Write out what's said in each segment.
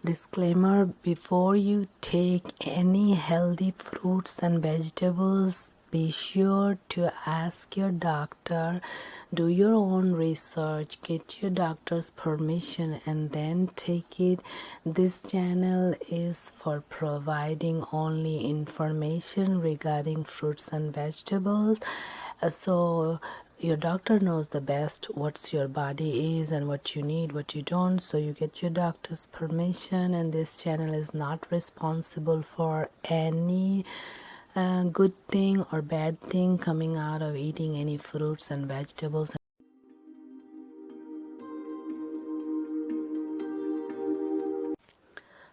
Disclaimer: before you take any healthy fruits and vegetables, be sure to ask your doctor, do your own research, get your doctor's permission, and then take it. This channel is for providing only information regarding fruits and vegetables. So your doctor knows the best what's your body is and what you need, what you don't, so you get your doctor's permission. And this channel is not responsible for any good thing or bad thing coming out of eating any fruits and vegetables.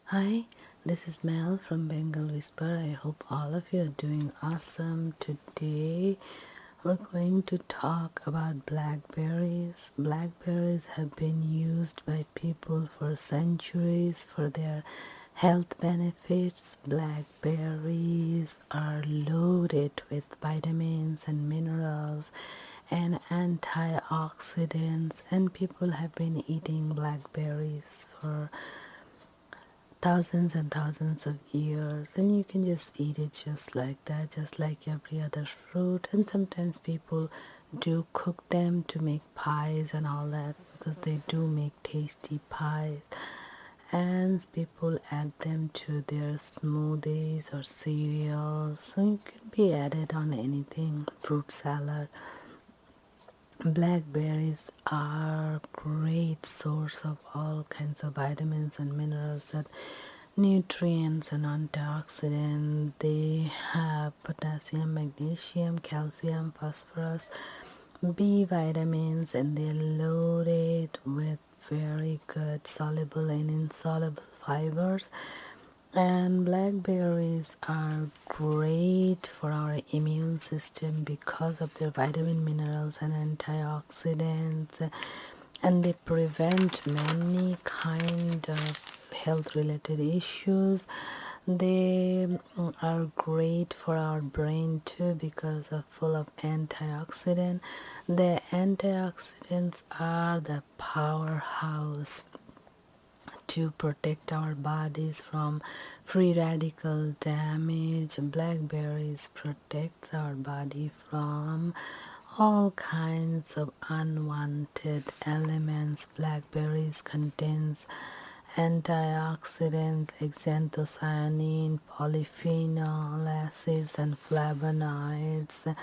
Hi, this is Mel from Bangle Whisper. I hope all of you are doing awesome. Today we're going to talk about blackberries. Blackberries have been used by people for centuries for their health benefits. Blackberries are loaded with vitamins and minerals and antioxidants, and people have been eating blackberries for thousands and thousands of years, and you can just eat it just like that, just like every other fruit. And sometimes people do cook them to make pies and all that, because they do make tasty pies, and people add them to their smoothies or cereals, so it can be added on anything, fruit salad. Blackberries are great source of all kinds of vitamins and minerals and nutrients and antioxidants. They have potassium, magnesium, calcium, phosphorus, B vitamins, and they're loaded with very good soluble and insoluble fibers. And blackberries are great for our immune system because of their vitamin, minerals, and antioxidants, and they prevent many kind of health related issues. They are great for our brain too because of full of antioxidant. The antioxidants are the powerhouse to protect our bodies from free radical damage. Blackberries protects our body from all kinds of unwanted elements. Blackberries contains antioxidants, xanthocyanin, polyphenol acids, and flavonoids.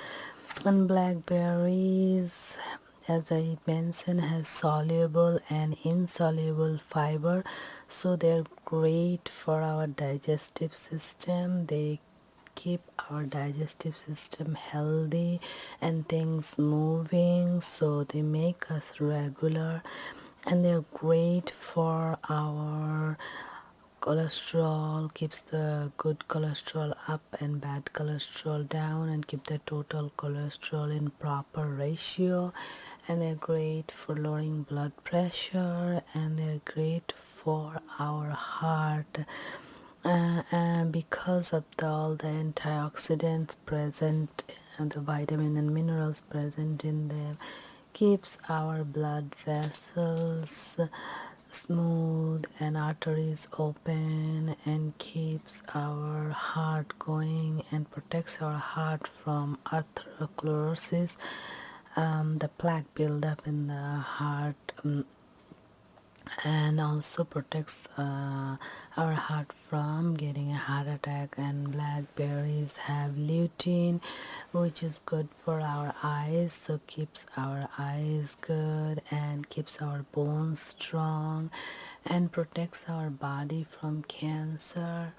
And blackberries, as I mentioned, has soluble and insoluble fiber, so they're great for our digestive system. They keep our digestive system healthy and things moving, so they make us regular, and they're great for our cholesterol, keeps the good cholesterol up and bad cholesterol down, and keep the total cholesterol in proper ratio. And they're great for lowering blood pressure, and they're great for our heart. And because of all the antioxidants present and the vitamin and minerals present in them, keeps our blood vessels smooth and arteries open, and keeps our heart going and protects our heart from atherosclerosis, the plaque buildup in the heart, and also protects our heart from getting a heart attack. And blackberries have lutein, which is good for our eyes, so keeps our eyes good and keeps our bones strong and protects our body from cancer.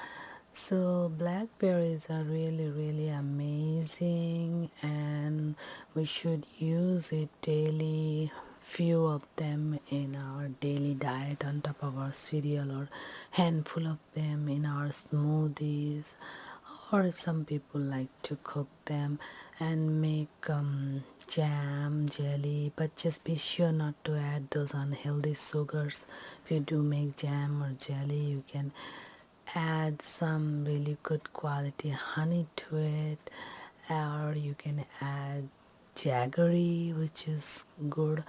So blackberries are really really amazing, and we should use it daily, few of them in our daily diet on top of our cereal, or handful of them in our smoothies, or some people like to cook them and make jam, jelly, but just be sure not to add those unhealthy sugars. If you do make jam or jelly, you can add some really good quality honey to it, or you can add jaggery, which is good,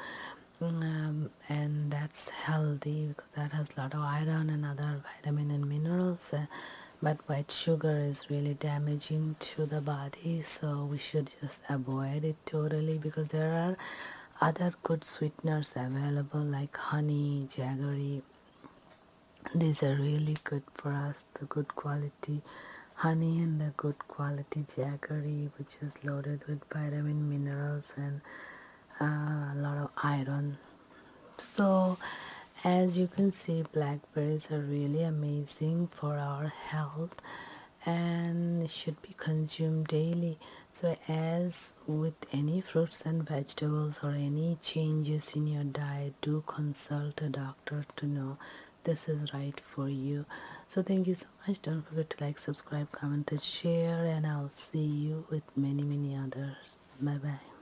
and that's healthy because that has a lot of iron and other vitamin and minerals. But white sugar is really damaging to the body, so we should just avoid it totally, because there are other good sweeteners available like honey, jaggery. These are really good for us, the good quality honey and the good quality jaggery, which is loaded with vitamin, minerals, and a lot of iron. So as you can see, blackberries are really amazing for our health and should be consumed daily. So as with any fruits and vegetables or any changes in your diet, do consult a doctor to know this is right for you. So thank you so much. Don't forget to like, subscribe, comment, and share, and I'll see you with many others. Bye bye.